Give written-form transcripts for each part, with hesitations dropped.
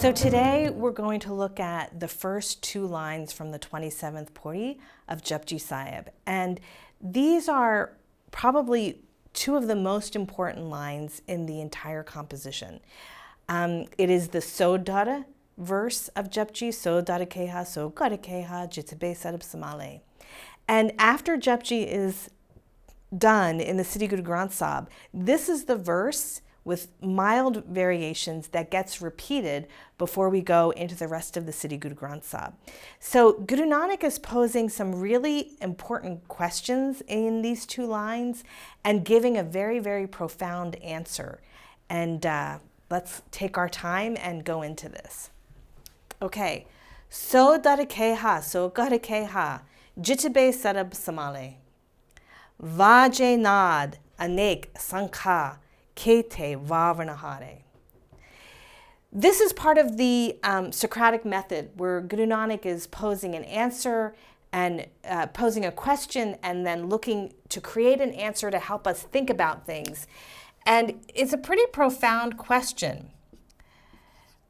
So today we're going to look at the first two lines from the 27th Pauri of Japji Sahib. And these are probably two of the most important lines in the entire composition. It is the Sodara verse of Japji, Sodara Keha, So Gada Keha, Jitabe Sahib Samale. And after Japji is done in the Siri Guru Granth Sahib, this is the verse with mild variations that gets repeated before we go into the rest of the Siri Guru Granth Sahib. So Guru Nanak is posing some really important questions in these two lines and giving a very, very profound answer. And let's take our time and go into this. Okay, so dara keha, so gada keha, jitabe sarab samale, vaje nad anek sankha, Kete Vavanahare. This is part of the Socratic method where Guru Nanak is posing an answer and posing a question and then looking to create an answer to help us think about things. And it's a pretty profound question.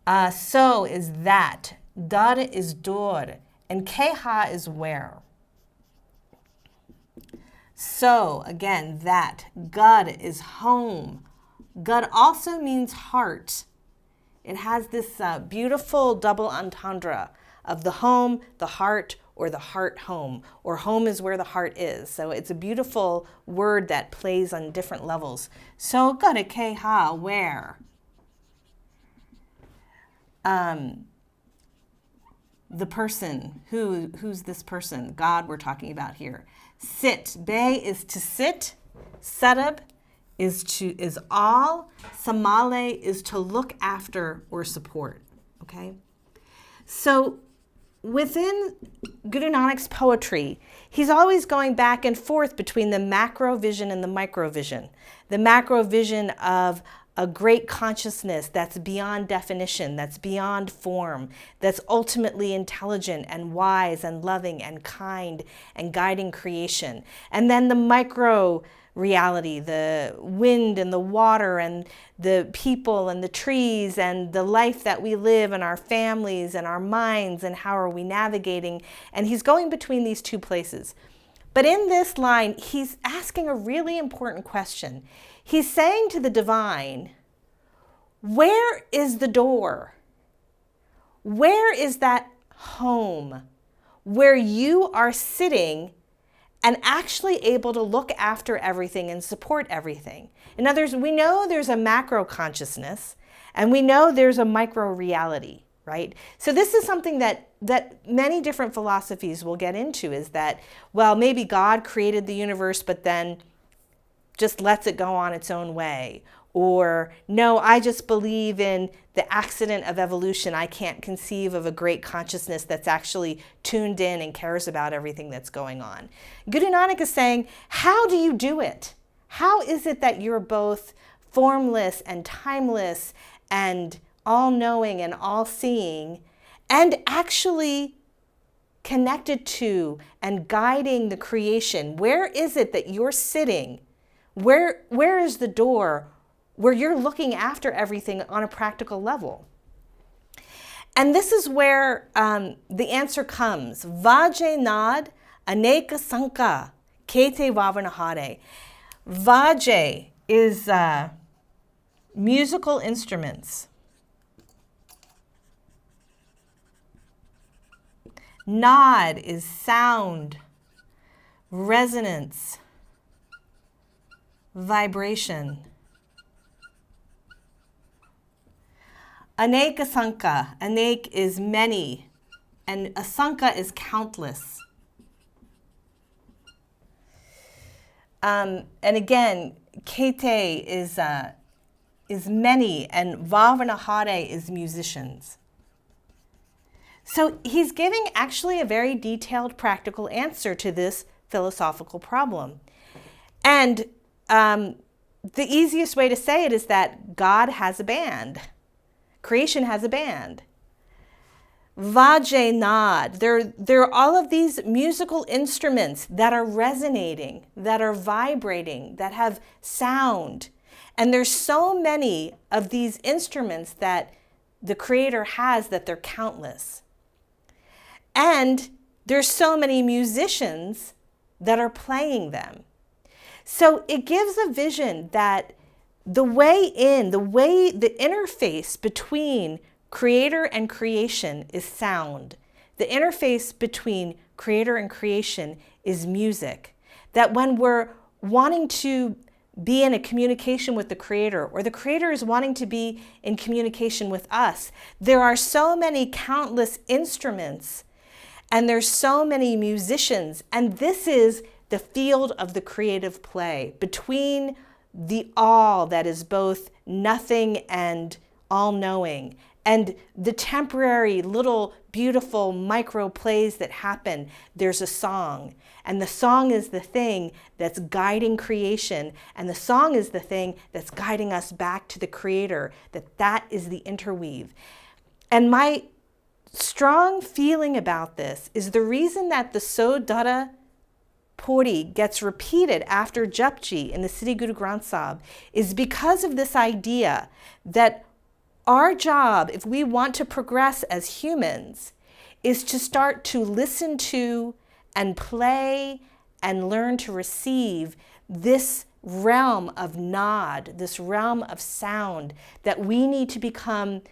So is that, dar is door, and keha is where. So, again, that, gad is home. Gad also means heart. It has this beautiful double entendre of the home, the heart, or the heart home, or home is where the heart is. So it's a beautiful word that plays on different levels. So gada keha, where? The person, who's this person? God we're talking about here. Sit, be is to sit, sarab is all, samale is to look after or support, okay? So within Guru Nanak's poetry, he's always going back and forth between the macro vision and the micro vision. The macro vision of a great consciousness that's beyond definition, that's beyond form, that's ultimately intelligent and wise and loving and kind and guiding creation. And then the micro reality, the wind and the water and the people and the trees and the life that we live and our families and our minds and how are we navigating. And he's going between these two places. But in this line, he's asking a really important question. He's saying to the divine, where is the door? Where is that home where you are sitting and actually able to look after everything and support everything? In other words, we know there's a macro consciousness and we know there's a micro reality, right? So this is something that many different philosophies will get into, is that, well, maybe God created the universe but then just lets it go on its own way. Or, no, I just believe in the accident of evolution. I can't conceive of a great consciousness that's actually tuned in and cares about everything that's going on. Guru Nanak is saying, how do you do it? How is it that you're both formless and timeless and all-knowing and all-seeing and actually connected to and guiding the creation? Where is it that you're sitting? Where is the door where you're looking after everything on a practical level? And this is where the answer comes. Vaje nad aneka sanka kete vavanahare. Vaje is musical instruments. Nad is sound, resonance, vibration. Anek asanka, anek is many, and asanka is countless. And again, kete is many, and vavanahare is musicians. So he's giving actually a very detailed, practical answer to this philosophical problem. And the easiest way to say it is that God has a band. Creation has a band. Vaje nad. There are all of these musical instruments that are resonating, that are vibrating, that have sound. And there's so many of these instruments that the Creator has that they're countless. And there's so many musicians that are playing them. So it gives a vision that the interface between Creator and creation is sound. The interface between Creator and creation is music. That when we're wanting to be in a communication with the Creator, or the Creator is wanting to be in communication with us, there are so many countless instruments and there's so many musicians, and this is the field of the creative play between the all that is both nothing and all-knowing, and the temporary little beautiful micro plays that happen. There's a song, and the song is the thing that's guiding creation, and the song is the thing that's guiding us back to the Creator, that is the interweave. And my strong feeling about this is the reason that the 27th Pauri gets repeated after Japji in the Sri Guru Granth Sahib is because of this idea that our job, if we want to progress as humans, is to start to listen to and play and learn to receive this realm of nod, this realm of sound, that we need to become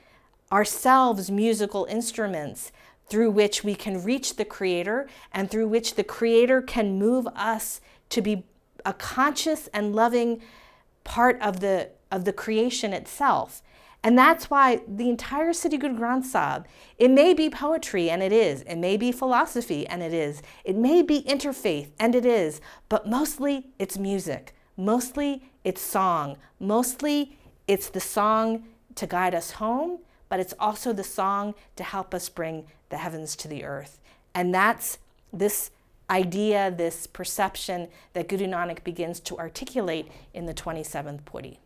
ourselves musical instruments through which we can reach the Creator and through which the Creator can move us to be a conscious and loving part of the creation itself. And that's why the entire Sri Guru Granth Sahib, it may be poetry, and it is. It may be philosophy, and it is. It may be interfaith, and it is. But mostly it's music. Mostly it's song. Mostly it's the song to guide us home, but it's also the song to help us bring the heavens to the earth. And that's this idea, this perception that Guru Nanak begins to articulate in the 27th Pauri.